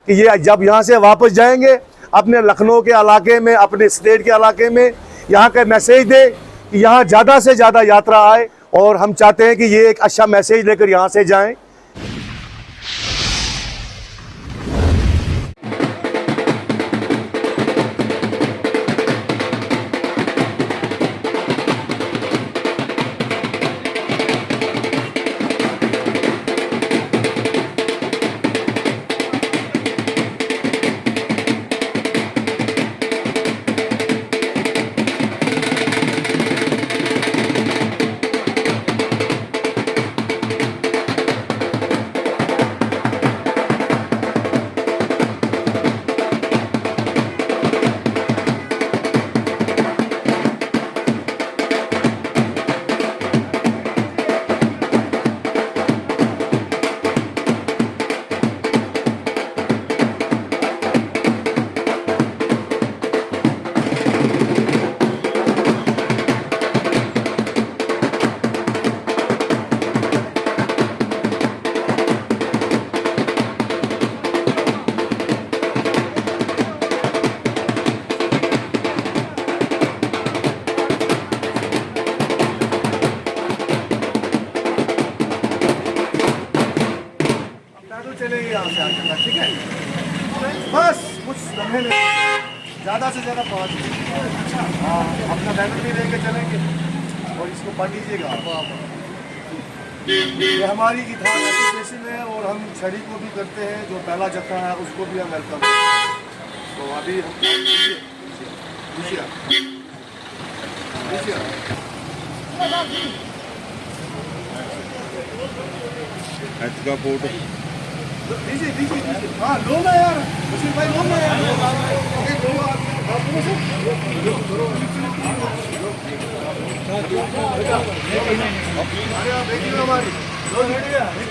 कि ये जब यहाँ से वापस जाएंगे अपने लखनऊ के इलाके में, अपने स्टेट के इलाके में, यहाँ का मैसेज दे कि यहाँ ज़्यादा से ज़्यादा यात्रा आए। और हम चाहते हैं कि ये एक अच्छा मैसेज लेकर यहाँ से जाएं। चलेंगे यहाँ से आगे तक, ठीक है? बस कुछ लम्हे में ज़्यादा से ज़्यादा पहुँच। हाँ, अपना बैनर भी लेके चलेंगे और इसको पढ़ लीजिएगा। ये हमारी इथान एसोसिएशन है और हम छड़ी को भी करते हैं, जो पहला जत्था है उसको भी हम वेलकम करते हैं। तो अभी हम का फोटो दीजिए। हाँ, लो ना यार, मुशीर भाई, लो ना यार। ओके, लो आप अरे आप देखिए हमारी लो मीडिया है।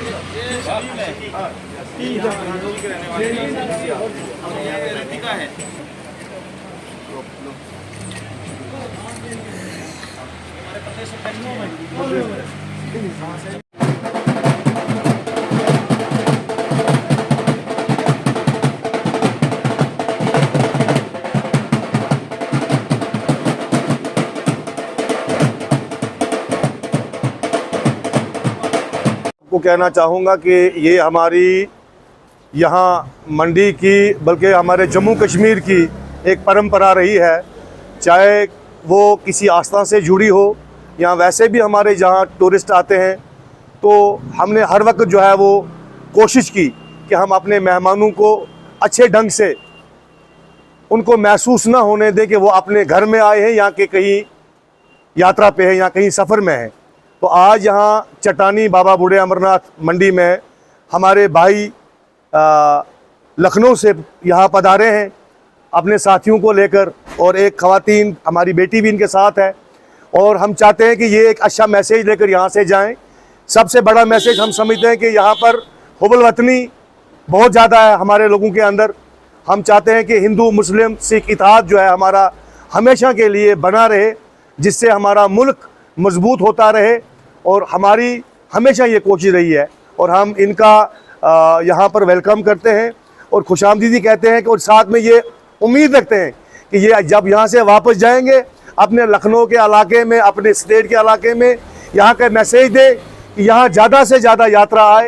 को कहना चाहूँगा कि ये हमारी यहाँ मंडी की, बल्कि हमारे जम्मू कश्मीर की एक परंपरा रही है। चाहे वो किसी आस्था से जुड़ी हो या वैसे भी हमारे जहाँ टूरिस्ट आते हैं, तो हमने हर वक्त जो है वो कोशिश की कि हम अपने मेहमानों को अच्छे ढंग से उनको महसूस ना होने दें कि वो अपने घर में आए हैं या कि कहीं यात्रा पे है या कहीं सफ़र में है। तो आज यहाँ चट्टानी बाबा बूढ़े अमरनाथ मंडी में हमारे भाई लखनऊ से यहाँ पधारे हैं अपने साथियों को लेकर, और एक ख़वातीन हमारी बेटी भी इनके साथ है। और हम चाहते हैं कि ये एक अच्छा मैसेज लेकर यहाँ से जाएं। सबसे बड़ा मैसेज हम समझते हैं कि यहाँ पर हुब्बुल वतनी बहुत ज़्यादा है हमारे लोगों के अंदर। हम चाहते हैं कि हिंदू मुस्लिम सिख इत्तेहाद जो है हमारा हमेशा के लिए बना रहे, जिससे हमारा मुल्क मजबूत होता रहे। और हमारी हमेशा ये कोशिश रही है और हम इनका यहाँ पर वेलकम करते हैं और खुशामदीदी कहते हैं कि, और साथ में ये उम्मीद रखते हैं कि ये जब यहाँ से वापस जाएंगे अपने लखनऊ के इलाके में, अपने स्टेट के इलाके में, यहाँ का मैसेज दे कि यहाँ ज़्यादा से ज़्यादा यात्रा आए।